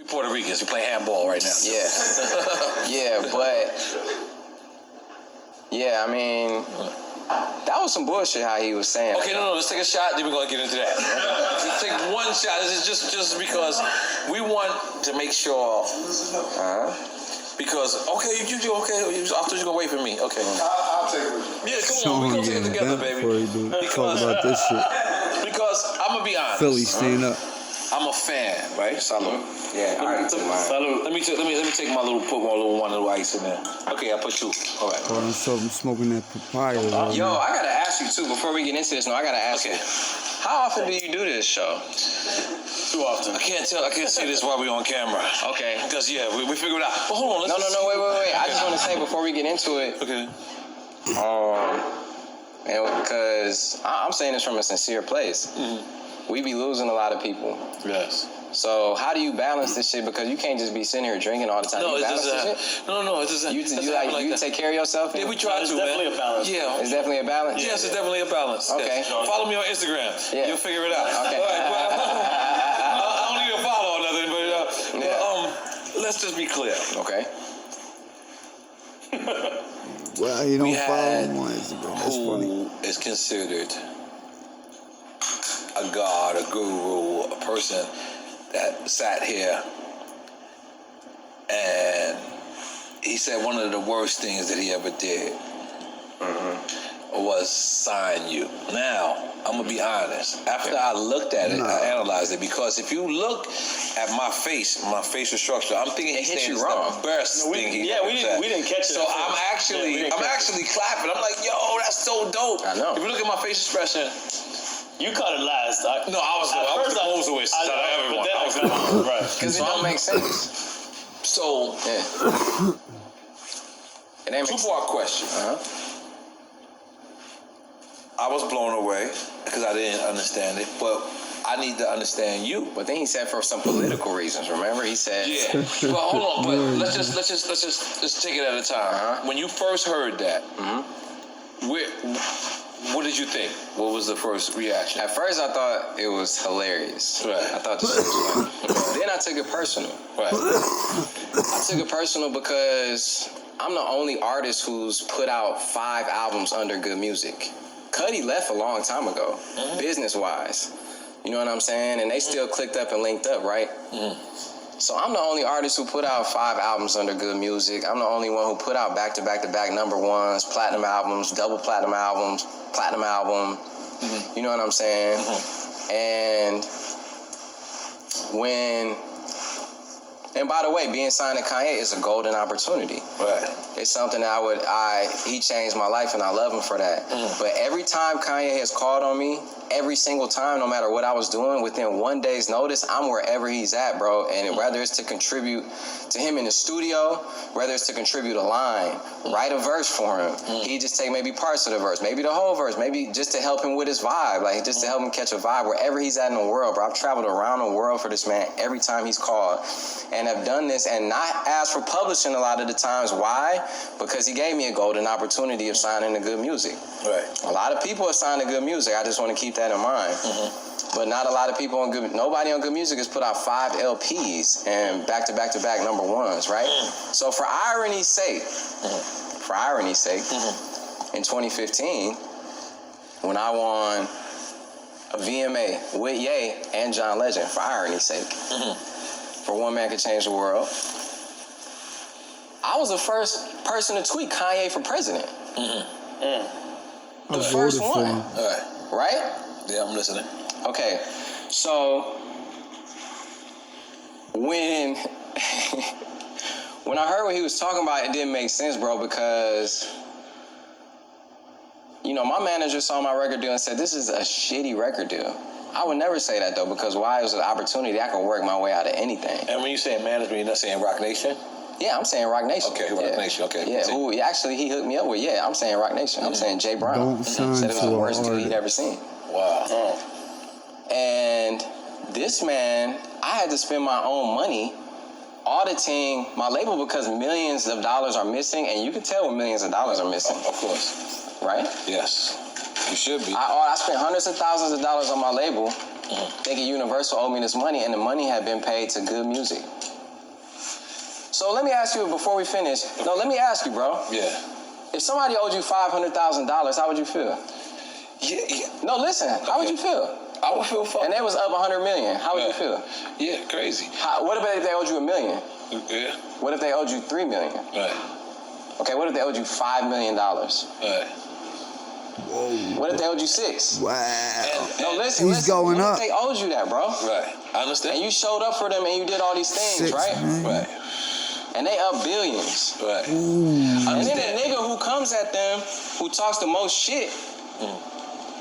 Puerto Ricans, we play handball right now. Yeah. I mean, that was some bullshit how he was saying. Okay, no, let's take a shot, then we're going to get into that. Let's take one shot. This is just because we want to make sure. Because, okay, you okay. I thought you were going to wait for me. Okay. I'll take it with you. Yeah, come on. We're going to take it together, baby. Talk about this shit. Because, I'm going to be honest. Philly, stand up. I'm a fan, right? Salute. Yeah, I already took mine. Salute. Let me take put one little ice in there. Okay, I put two. All right. Oh, I'm smoking that papaya. Yo, I gotta ask you too before we get into this. No, I gotta ask you. How often do you do this show? Too often. I can't say this while we're on camera. Okay. Because we figured it out. But hold on. No, wait. I just want to say before we get into it. Okay. And because I'm saying this from a sincere place. Mm-hmm. We be losing a lot of people. Yes. So how do you balance this shit? Because you can't just be sitting here drinking all the time. No, it's just you take care of yourself. Yeah, we try to. It's definitely a balance. Yeah, it's definitely a balance. Yes, it's definitely a balance. Okay. Yes. Follow me on Instagram. Yeah. You'll figure it out. Okay. All right, well, I don't need a follow or nothing, but let's just be clear. Okay. Well, you don't follow him on Instagram. That's funny. Who is considered a god, a guru, a person that sat here and he said one of the worst things that he ever did was sign you. Now, I'm going to be honest. After I looked at it, I analyzed it, because if you look at my facial structure, I'm thinking he hit you wrong. The best thing he we didn't catch it. So I'm actually clapping. I'm like, yo, that's so dope. I know. If you look at my face expression, you caught it last. I was supposed to wish everyone. Right. Because it don't make sense. So, two-part question. I was blown away because I didn't understand it, but I need to understand you. But then he said for some political reasons. Remember, he said. Yeah. Well, hold on. But let's just take it at a time. When you first heard that, what did you think? What was the first reaction? At first, I thought it was hilarious. Right. I thought this shit was funny. Then I took it personal. Right. I took it personal because I'm the only artist who's put out 5 albums under Good Music. Cudi left a long time ago, business-wise. You know what I'm saying? And they still clicked up and linked up, right? So I'm the only artist who put out 5 albums under Good Music. I'm the only one who put out back-to-back-to-back number ones, platinum albums, double platinum albums, platinum album. You know what I'm saying? And and by the way, being signed to Kanye is a golden opportunity. Right. It's something that he changed my life, and I love him for that. But every time Kanye has called on me, every single time, no matter what I was doing, within 1 day's notice, I'm wherever he's at, bro. And whether it's to contribute to him in the studio, whether it's to contribute a line, write a verse for him, he just take maybe parts of the verse, maybe the whole verse, maybe just to help him with his vibe, like just to help him catch a vibe wherever he's at in the world, bro. I've traveled around the world for this man every time he's called, and have done this and not asked for publishing a lot of the times. Why? Because he gave me a golden opportunity of signing to Good Music. Right. A lot of people are signed to Good Music. I just want to keep that in mind. But not a lot of people nobody on Good Music has put out 5 LPs and back-to-back-to-back number ones, right? So for irony's sake, in 2015, when I won a VMA with Ye and John Legend, for irony's sake, for One Man Could Change the World, I was the first person to tweet Kanye for president. The first one. Right? Yeah, I'm listening. Okay, so when I heard what he was talking about, it didn't make sense, bro, because, you know, my manager saw my record deal and said, this is a shitty record deal. I would never say that, though, because why? It was an opportunity. I could work my way out of anything. And when you say management, you're not saying Roc Nation? Yeah, I'm saying Roc Nation. Okay, Roc Nation, okay. Yeah, who actually he hooked me up with. Yeah, I'm saying Roc Nation. I'm saying Jay Brown. Said it was the worst deal he'd ever seen. Wow. And this man, I had to spend my own money auditing my label because millions of dollars are missing, and you can tell when millions of dollars are missing. Of course. Right? Yes. You should be. I spent hundreds of thousands of dollars on my label, thinking Universal owed me this money, and the money had been paid to Good Music. So let me ask you before we finish. No, let me ask you, bro. Yeah. If somebody owed you $500,000, how would you feel? Yeah. No, listen. How would you feel? I would feel fucked. And they was up 100 million. How would you feel? Yeah, crazy. What if they owed you $1 million? Yeah. What if they owed you $3 million? Right. Okay, what if they owed you $5 million? Right. Whoa. What if they owed you 6? Wow. No, listen. He's going what up. if they owed you that, bro? Right. I understand. And you showed up for them and you did all these things, 6 right? million. Right. And they up billions. Right. Ooh. And then the nigga who comes at them, who talks the most shit,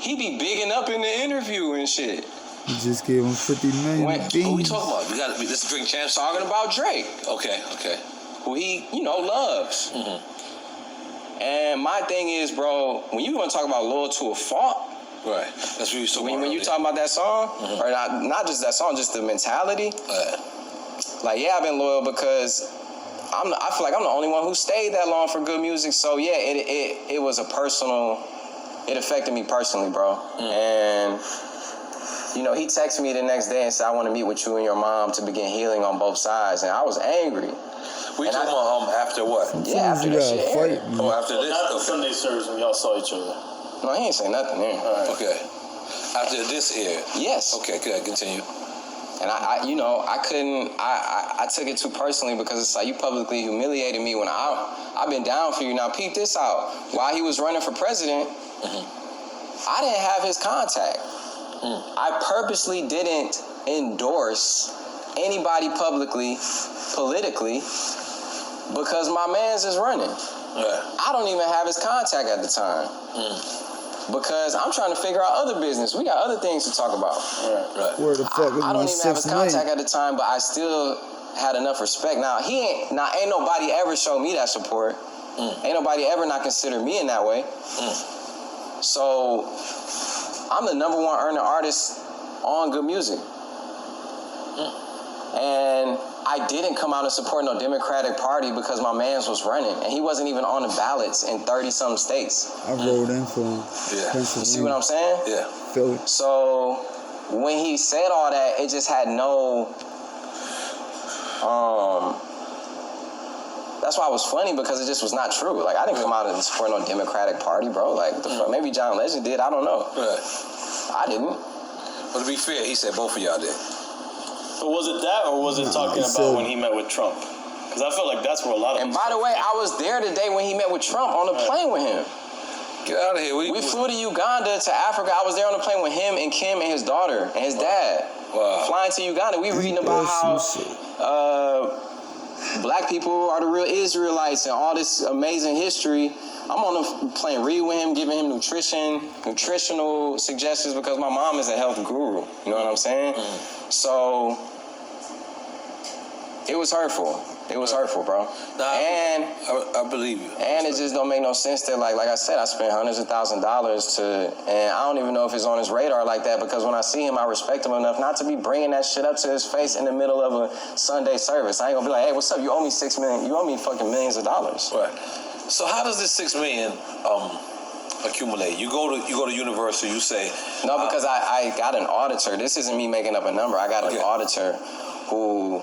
he be bigging up in the interview and shit. You just gave him 50 million. When- What we talking about? This is Drink Champs Talking about Drake, Okay. who he, loves. And my thing is, bro, when you want to talk about loyal to a fault, Right. That's what you talking about. when you talk about that song, or not just that song, just the mentality, like, yeah, I've been loyal because I feel like I'm the only one who stayed that long for good music. So yeah, it was a personal, it affected me personally, bro. And he texted me the next day and said, I want to meet with you and your mom to begin healing on both sides. And I was angry. We talking about after what? Yeah, after you that gotta shit fight, aired. man. Oh, after this? Not the Okay. Sunday service when y'all saw each other. No, he ain't say nothing there. Okay. After this aired. Yes. Okay, good. Continue. And I took it too personally because it's like you publicly humiliated me when I've been down for you. Now peep this out. While he was running for president, I didn't have his contact. I purposely didn't endorse anybody publicly, politically, because my man's is running. I don't even have his contact at the time. Because I'm trying to figure out other business. We got other things to talk about. Right. Where the fuck is I my don't even have his 6 million? contact at the time, but I still had enough respect. Now ain't nobody ever showed me that support. Ain't nobody ever not consider me in that way. So I'm the #1 earning artist on good music. And I didn't come out and support no Democratic Party because my man's was running. And he wasn't even on the ballots in 30-some states. I rolled in for him. Yeah. You see what I'm saying? Yeah. Philly. So when he said all that, it just had no that's why it was funny, because it just was not true. Like, I didn't come out and support no Democratic Party, bro. Like, the fuck? Maybe John Legend did, I don't know. Right. I didn't. But to be fair, he said both of y'all did. But was it that, or was it talking he about said- when he met with Trump? Because I feel like that's where a lot of. And by the way, I was there the day when he met with Trump on the plane with him. Get out of here. We flew to Uganda, to Africa. I was there on the plane with him and Kim and his daughter and his dad. Wow. Flying to Uganda. We reading about how black people are the real Israelites and all this amazing history. I'm on the plane reading with him, giving him nutritional suggestions, because my mom is a health guru. You know what I'm saying? So it was hurtful. It was hurtful, bro. And I believe you. And it just don't make no sense that, like I said, I spent hundreds of thousands of dollars and I don't even know if it's on his radar like that, because when I see him, I respect him enough not to be bringing that shit up to his face in the middle of a Sunday service. I ain't gonna be like, hey, what's up? You owe me $6 million. You owe me fucking millions of dollars. Right. So how does this $6 million accumulate? You go to Universal. You say No, because I got an auditor. This isn't me making up a number. I got an auditor who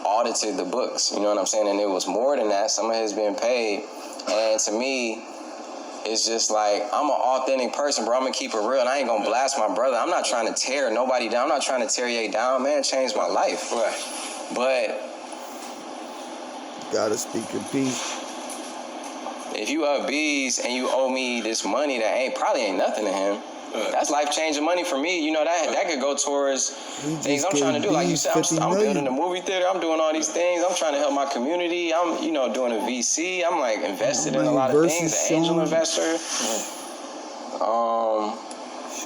audited the books, you know what I'm saying? And it was more than that. Some of it has been paid. And to me, it's just like, I'm an authentic person, bro. I'm gonna keep it real, and I ain't gonna blast my brother. I'm not trying to tear nobody down. I'm not trying to tear you down. Man, changed my life. Right. But gotta speak your piece. if you up B's and you owe me this money that probably ain't nothing to him, that's life-changing money for me. You know, that could go towards things I'm trying to do. Like you said, I'm building a movie theater. I'm doing all these things. I'm trying to help my community. I'm, doing a VC. I'm, like, invested in a lot of things, an angel investor.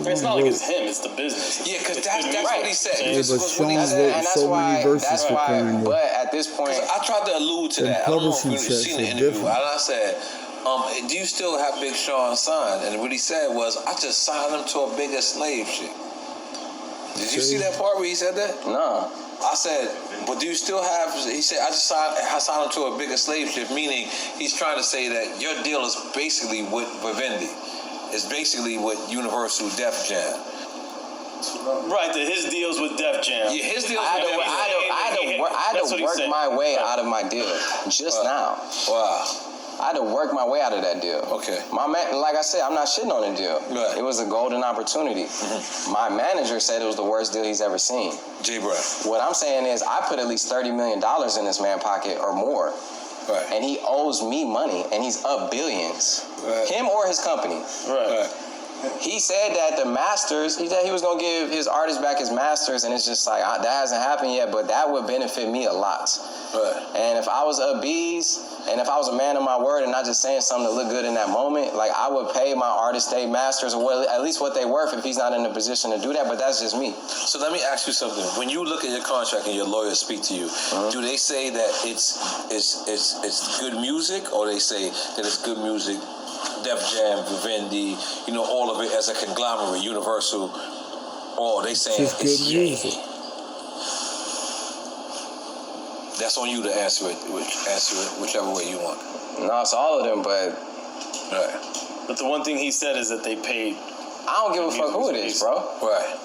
It's not like it's him, it's the business. Yeah, because that's what he said. Yeah, This but was what he Shawn said. wrote And so many verses for Kanye. But at this point, I tried to allude to And that. I don't know if publishing you've checks seen the are interview. different. And I said, do you still have Big Sean signed? And what he said was, I just signed him to a bigger slave ship. Did you see that part where he said that? no. I said, but do you still have, he said, I signed him to a bigger slave ship, meaning he's trying to say that your deal is basically with Vivendi. It's basically with Universal Def Jam. Right, that his deal's with Def Jam. Yeah, his deal's I with Def Jam. had to work my way out of my deal just now. Wow. I had to work my way out of that deal. Okay. My man, like I said, I'm not shitting on the deal. Right. It was a golden opportunity. My manager said it was the worst deal he's ever seen. Jay Brown. What I'm saying is I put at least $30 million in this man's pocket or more. Right. And he owes me money, and he's up billions. Right. Him or his company. Right. He said that the masters, he said he was going to give his artists back his masters, and it's just like, that hasn't happened yet, but that would benefit me a lot. Right. And if I was up B's, and if I was a man of my word and not just saying something to look good in that moment, like I would pay my artists their masters or at least what they worth if he's not in a position to do that, but that's just me. So let me ask you something. When you look at your contract and your lawyers speak to you, do they say that it's good music, or they say that it's good music, Def Jam, Vivendi, all of it as a conglomerate, Universal, or they saying It's good music. That's on you to answer it whichever way you want. No, it's all of them, but Right. But the one thing he said is that they paid. I don't give a fuck who it is, bro. Right.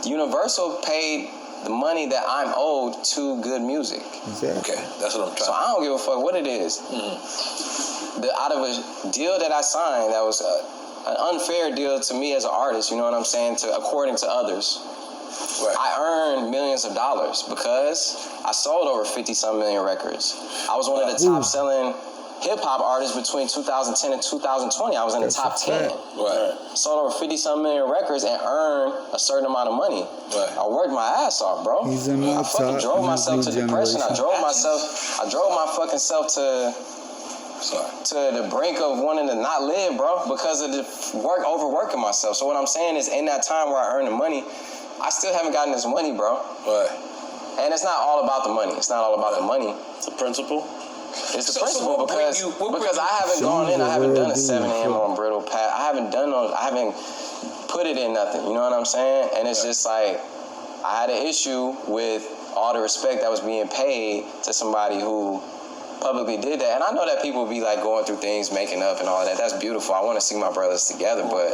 Universal paid the money that I'm owed to good music. Exactly. Okay, that's what I'm trying. So I don't give a fuck what it is. Out of a deal that I signed that was an unfair deal to me as an artist, you know what I'm saying, according to others. Right. I earned millions of dollars because I sold over 50-some million records. I was one of the top selling hip-hop artists between 2010 and 2020. I was in the top 10. Right. Sold over 50-some million records and earned a certain amount of money. Right. I worked my ass off, bro. He's in my I fucking top drove in myself his to new depression. I generation. drove my fucking self to the brink of wanting to not live, bro, because of the overworking myself. So what I'm saying is, in that time where I earned the money, I still haven't gotten this money, bro. Right. And it's not all about the money. It's not all about the money. It's a principle. It's the principle because I haven't gone in. I haven't done a 7 a.m. on brittle pat. I haven't put it in nothing. You know what I'm saying? And it's just like, I had an issue with all the respect that was being paid to somebody who publicly did that. And I know that people be like going through things, making up and all that. That's beautiful. I want to see my brothers together, but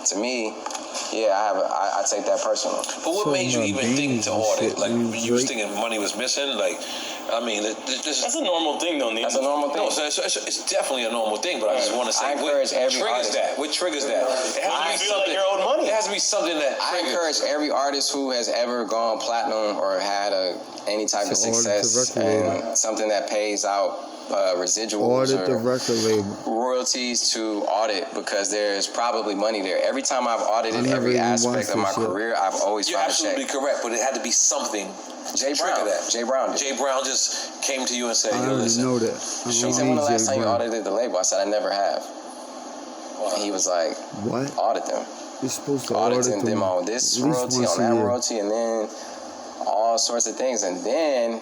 to me, I take that personal. But what made you even think to audit? Like, you was thinking money was missing? Like, I mean, that's a normal thing, though, Nick. That's a normal thing. No, it's definitely a normal thing, but I just want to say, what triggers that? What triggers that? It has to be feel like you're owed money. It has to be something that I encourage every artist who has ever gone platinum or had any type of success and something that pays out residuals Audit the record label. royalties to audit, because there's probably money there. Every time I've audited every aspect of my career, I've always You're found a check. absolutely correct, but it had to be something. Jay Brown did. Jay Brown just came to you and said, I "Yo, listen." know that. He said, when the last time you audited the label? I said, I never have. And he was like, what? Audit them. You're supposed to audit them on this royalty, on that royalty, and then all sorts of things. And then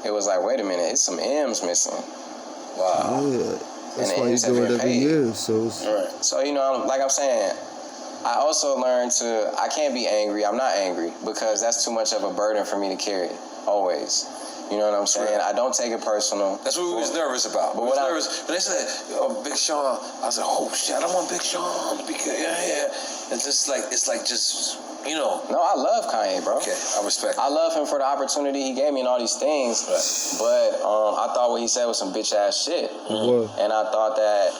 it was like, wait a minute, it's some M's missing. Wow. Yeah. That's why you do it every year. So, so like I'm saying, I also learned I can't be angry. I'm not angry because that's too much of a burden for me to carry, always. You know what I'm saying? I don't take it personal. That's what we was nervous about. But we was nervous. When they said, Big Shawn, I was like, oh shit, I don't want Big Shawn. And just like, it's like just, No, I love Kanye, bro. Okay, I respect. I love him for the opportunity he gave me and all these things. Right. But I thought what he said was some bitch ass shit. Mm-hmm. And I thought that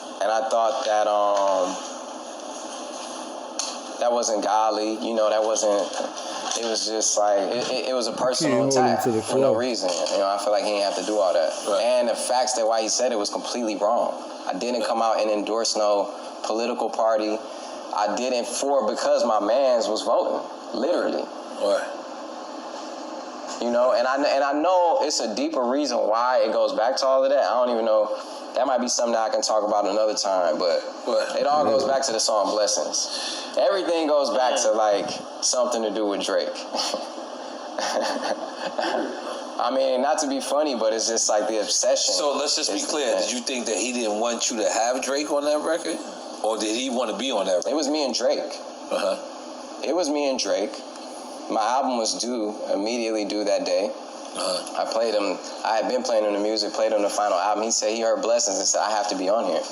that wasn't godly. That wasn't. It was just like it was a personal attack for no reason. I feel like he didn't have to do all that. Right. And the facts that why he said it was completely wrong. I didn't come out and endorse no political party. I didn't because my mans was voting, literally. Right. And I know it's a deeper reason why it goes back to all of that. I don't even know. That might be something that I can talk about another time, but it all goes back to the song Blessings. Everything goes back to like something to do with Drake. I mean, not to be funny, but it's just like the obsession. So let's just be clear. Did you think that he didn't want you to have Drake on that record? Or did he want to be on that record? It was me and Drake. It was me and Drake. My album was immediately due that day. I played him. I had been playing him the music, played him the final album. He said he heard Blessings and said, I have to be on here.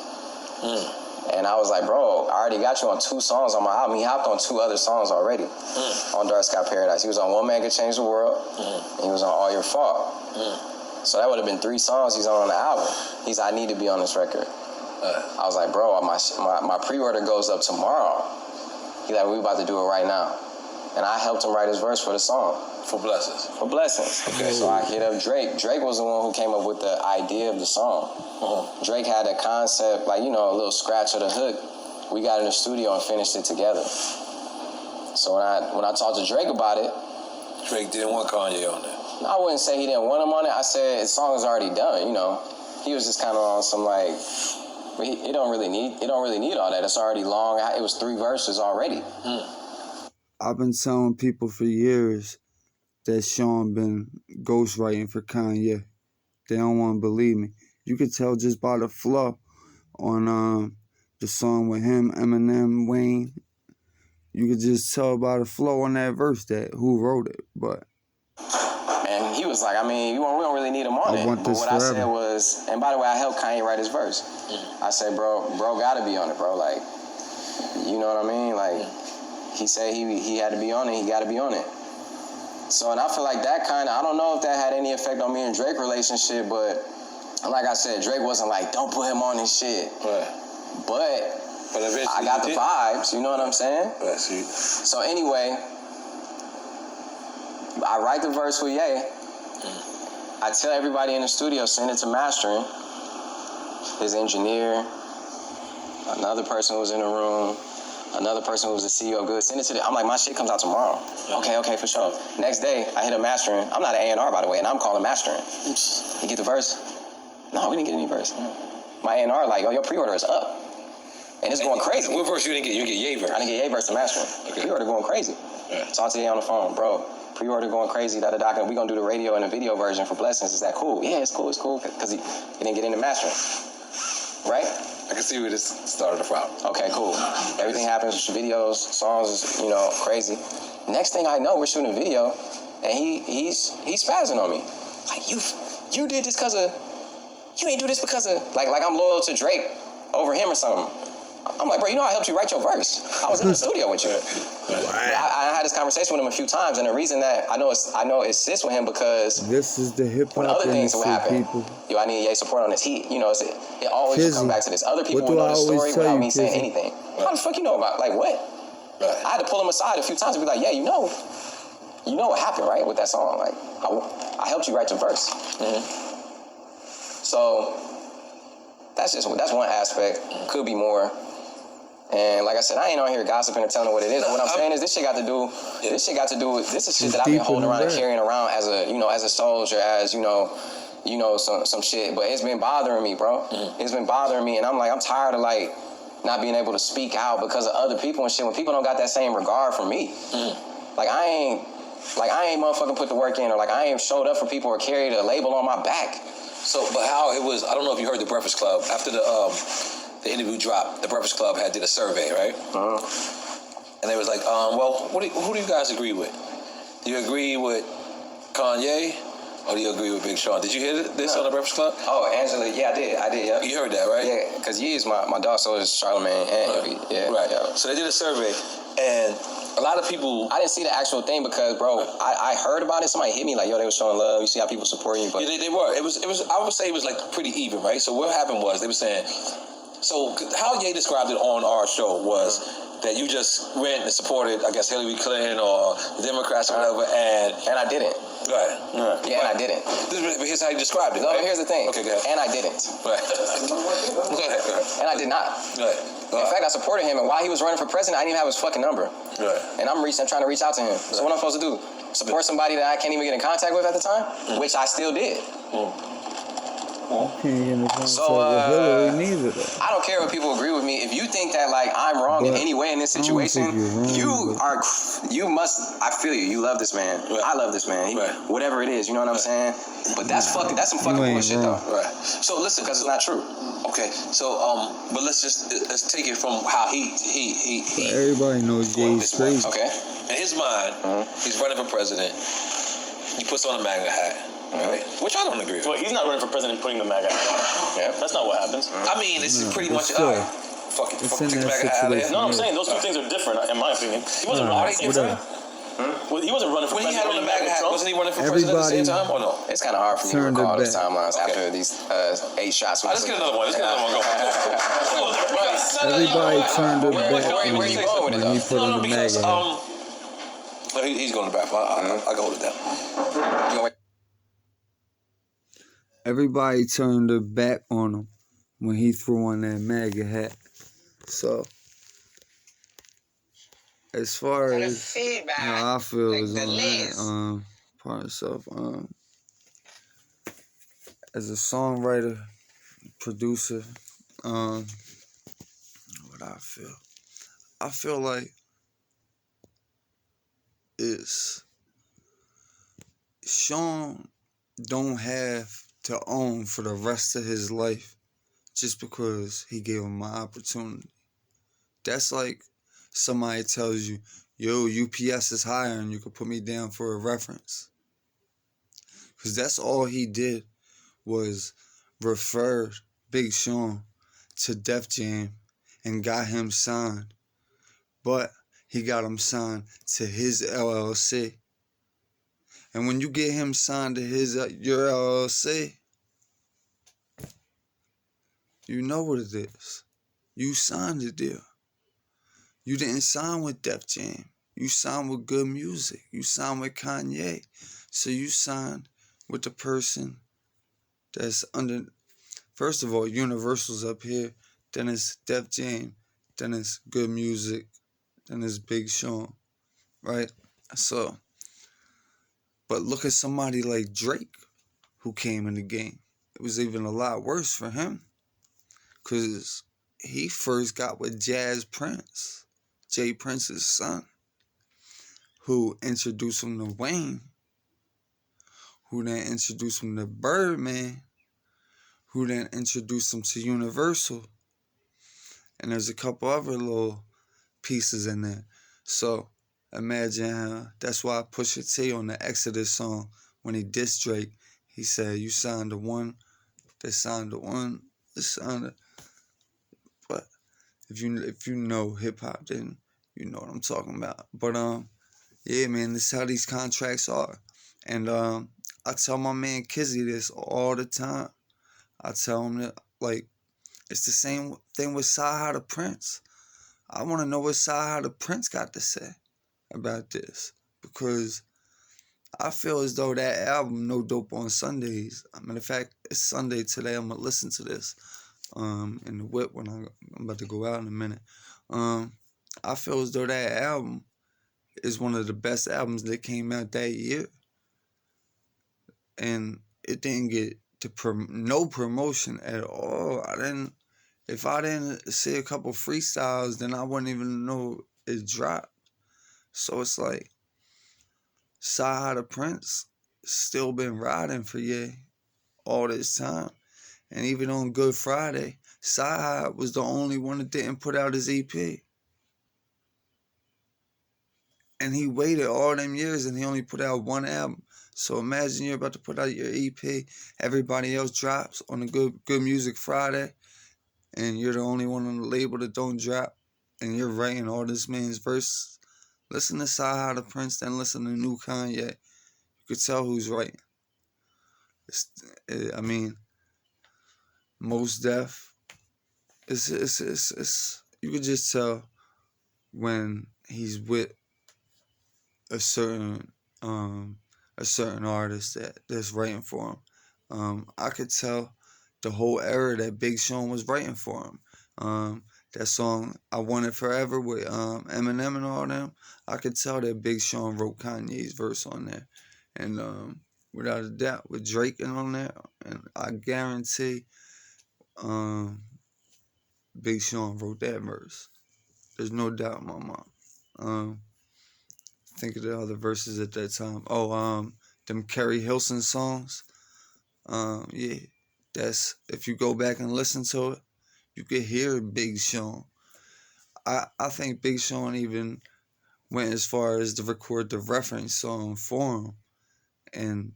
And I was like, bro, I already got you on 2 songs on my album. He hopped on 2 other songs already on Dark Sky Paradise. He was on One Man Could Change the World, and he was on All Your Fault. So that would have been 3 songs he's on the album. He's I need to be on this record. I was like, bro, my pre-order goes up tomorrow. He's like, we about to do it right now. And I helped him write his verse for the song. For Blessings. For Blessings. Okay. So I hit up Drake. Drake was the one who came up with the idea of the song. Drake had a concept, like, you know, a little scratch of the hook. We got in the studio and finished it together. So when I talked to Drake about it, Drake didn't want Kanye on there. I wouldn't say he didn't want him on it. I said the song is already done, you know. He was just kind of on some like, it don't really need all that. It's already long. It was 3 verses already. I've been telling people for years that Shawn been ghostwriting for Kanye. They don't want to believe me. You could tell just by the flow on the song with him, Eminem, Wayne. You could just tell by the flow on that verse that who wrote it. But and he was like, I mean, we don't really need him on it. But what I said was, and by the way, I helped Kanye write his verse. I said, bro gotta be on it, bro. Like, you know what I mean? Like, he said he had to be on it. He got to be on it. So, and I feel like that kind of, I don't know if that had any effect on me and Drake relationship, but like I said, Drake wasn't like, don't put him on this shit. Right. But I got the vibes, you know what I'm saying? That's it. So anyway, I write the verse with Ye. I tell everybody in the studio, send it to mastering. His engineer, another person was in the room, another person who was the CEO of Good, send it to I'm like, my shit comes out tomorrow. Okay, for sure. Next day, I hit up mastering. I'm not an A&R, by the way, and I'm calling mastering. You get the verse? No, we didn't get any verse. My A&R like, yo, your pre-order is up. And it's going crazy. What verse you didn't get? You didn't get Ye verse? I didn't get Ye verse to mastering. Okay. Pre-order going crazy. Yeah. Talk to Ye on the phone, bro. Pre-order going crazy, we gonna do the radio and the video version for Blessings. Is that cool? Yeah, it's cool. Because he didn't get into mastering. Right? I can see where this started from. Okay, cool. Everything happens, videos, songs, you know, crazy. Next thing I know, we're shooting a video, and he's spazzing on me. Like, you did this because of, you ain't do this because of, like I'm loyal to Drake over him or something. I'm like, bro, you know I helped you write your verse. I was in the studio with you. I had this conversation with him a few times, and the reason that I know it sits with him because this is the hip hop when other things would happen, people. Yo, I need Ye support on this. It always come back to this. Other people would know the story without me saying anything. How the fuck you know about, like, what? I had to pull him aside a few times and be like, yeah, you know what happened, right, with that song. Like, I helped you write your verse. So that's one aspect. Could be more. And like I said, I ain't on here gossiping and telling what it is. What I'm saying is this shit got to do with this is shit that I've been holding around and carrying around as a soldier, as some shit. But it's been bothering me, bro. It's been bothering me, and I'm tired of like not being able to speak out because of other people and shit. When people don't got that same regard for me, like I ain't motherfucking put the work in, or like I ain't showed up for people or carried a label on my back. So, but how it was, I don't know if you heard the Breakfast Club after the interview dropped. The Breakfast Club did a survey, right? And they was like, well, who do you guys agree with? Do you agree with Kanye, or do you agree with Big Sean? Did you hear this on the Breakfast Club? Oh, Angela, yeah, I did, yeah. You heard that, right? Yeah, because Yee is my dog, so is Charlamagne and Envy. Yeah, right. Yeah. So they did a survey, and a lot of people. I didn't see the actual thing because, bro, I heard about it. Somebody hit me like, yo, they were showing love. You see how people supporting you, but yeah, they were. It was. I would say it was like pretty even, right? So what happened was they were saying. So how Ye described it on our show was that you just went and supported, I guess, Hillary Clinton or the Democrats or whatever, and I didn't. Go ahead. Yeah, and I didn't. Here's how you described it. No, right? Here's the thing. Okay, go ahead. And I didn't. Right. Go ahead. And I did not. Go ahead. In fact, I supported him, and while he was running for president, I didn't even have his fucking number. Right. And I'm trying to reach out to him. So what I'm supposed to do? Support somebody that I can't even get in contact with at the time? Which I still did. You can't get in contact So, with Hillary neither, though. I don't care what people agree with me. If you think that like I'm wrong in any way in this situation, I feel you. You love this man. Right. I love this man. Whatever it is, you know what I'm saying? But that's some fucking bullshit though. Right. So listen, because it's not true. Okay. So but let's take it from how he everybody knows Ye's crazy. Okay. In his mind, he's running for president. He puts on a MAGA hat. Right. Which I don't agree with. Well, he's not running for president putting the MAGA hat on. Yeah. That's not what happens. I mean, this is pretty much still. fucking It's kick in the that bag out of here. situation. No, I'm Yeah. saying those two things are different, in my opinion. He wasn't Are running they at the same different? time. Well, he wasn't running for When he president. had on the MAGA hat, Trump. wasn't he running for president at the same time or no? It's kind of hard for me to Turned recall it those back. timelines Okay. after these 8 shots. Let's get another one. Let's get another one. Go. Everybody turned their Where- back where- where you going with it, when he though? put on the because MAGA hat. he's going to the back. I can hold it down. You gonna Everybody turned their back on him when he threw on that MAGA hat. So, as far as how I feel is on that part of stuff, as a songwriter, producer, what I feel like is Shawn don't have to own for the rest of his life just because he gave him an opportunity. That's like somebody tells you, yo, UPS is hiring, you could put me down for a reference. Because that's all he did was refer Big Sean to Def Jam and got him signed. But he got him signed to his LLC. And when you get him signed to your LLC, you know what it is. You signed the deal. You didn't sign with Def Jam. You signed with Good Music. You signed with Kanye. So you signed with the person that's under, first of all, Universal's up here. Then it's Def Jam. Then it's Good Music. Then it's Big Sean. Right? So, but look at somebody like Drake who came in the game. It was even a lot worse for him. Because he first got with Jazz Prince, Jay Prince's son, who introduced him to Wayne, who then introduced him to Birdman, who then introduced him to Universal. And there's a couple other little pieces in there. So imagine how, that's why Pusha T on the Exodus song, when he dissed Drake, he said, you signed the one, they signed the one, they signed it. But if you know hip hop, then you know what I'm talking about. But yeah, man, this is how these contracts are. And I tell my man Kizzy this all the time. I tell him that, like, it's the same thing with CyHi the Prince. I want to know what CyHi the Prince got to say about this, because I feel as though that album, No Dope on Sundays, matter of fact, it's Sunday today, I'm going to listen to this in the whip when I'm about to go out in a minute. I feel as though that album is one of the best albums that came out that year. And it didn't get no promotion at all. If I didn't see a couple freestyles, then I wouldn't even know it dropped. So it's like, CyHi the Prince still been riding for all this time. And even on Good Friday, CyHi was the only one that didn't put out his EP. And he waited all them years and he only put out one album. So imagine you're about to put out your EP, everybody else drops on a Good Music Friday, and you're the only one on the label that don't drop, and you're writing all this man's verses. Listen to CyHi the Prince, then listen to new Kanye. You could tell who's writing. I mean, Mos Def. It's you could just tell when he's with a certain artist that's writing for him. I could tell the whole era that Big Sean was writing for him. That song I Want It Forever with Eminem and all them, I could tell that Big Sean wrote Kanye's verse on there. And without a doubt, with Drake and on there, and I guarantee Big Sean wrote that verse. There's no doubt in my mind. Think of the other verses at that time. Them Kerry Hilson songs. Yeah, that's, if you go back and listen to it, you could hear Big Sean. I think Big Sean even went as far as to record the reference song for him. And,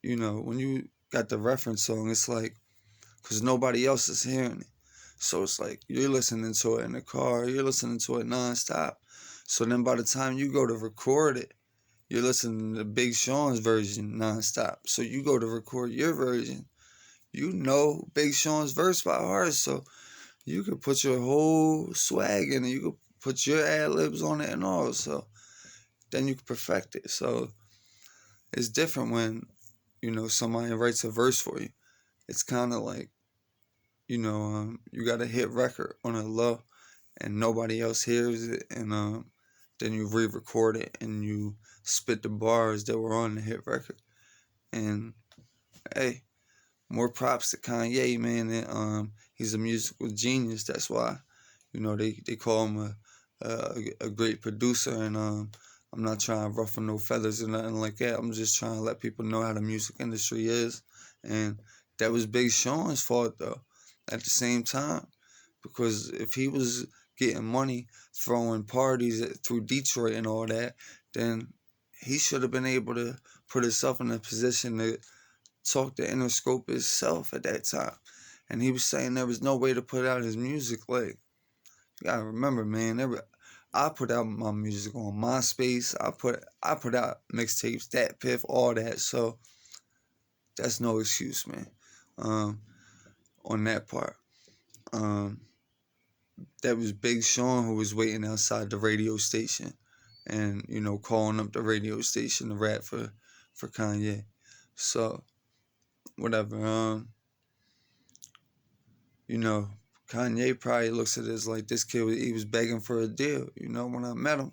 you know, when you got the reference song, it's like, because nobody else is hearing it. So it's like you're listening to it in the car, you're listening to it nonstop. So then by the time you go to record it, you're listening to Big Sean's version nonstop. So you go to record your version, you know Big Sean's verse by heart, so you could put your whole swag in it. You could put your ad-libs on it and all. So then you can perfect it. So it's different when, somebody writes a verse for you. It's kind of like, you got a hit record on a low and nobody else hears it. And then you re-record it and you spit the bars that were on the hit record. And, hey, more props to Kanye, man. And, he's a musical genius. That's why, they call him a great producer. And I'm not trying to ruffle no feathers or nothing like that. I'm just trying to let people know how the music industry is. And that was Big Sean's fault, though, at the same time. Because if he was getting money throwing parties through Detroit and all that, then he should have been able to put himself in a position to talk to Interscope himself at that time. And he was saying there was no way to put out his music. Like, you gotta remember, man, I put out my music on MySpace. I put out mixtapes, that piff, all that. So that's no excuse, man. On that part. That was Big Sean who was waiting outside the radio station and, calling up the radio station to rap for Kanye. So, whatever. Kanye probably looks at it as like this kid, he was begging for a deal. When I met him,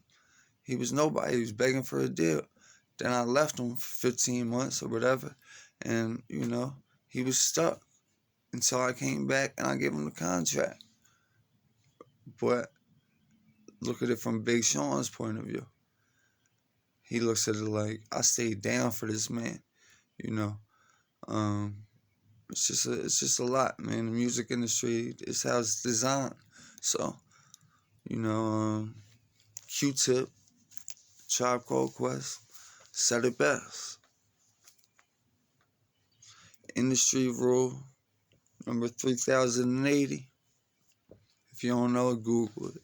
he was nobody. He was begging for a deal. Then I left him for 15 months or whatever. And, he was stuck until I came back and I gave him the contract. But look at it from Big Sean's point of view. He looks at it like, I stayed down for this man, It's just a lot, man. The music industry is how it's designed. So, Q-Tip, Tribe Called Quest, said it best. Industry rule number 3080. If you don't know it, Google it.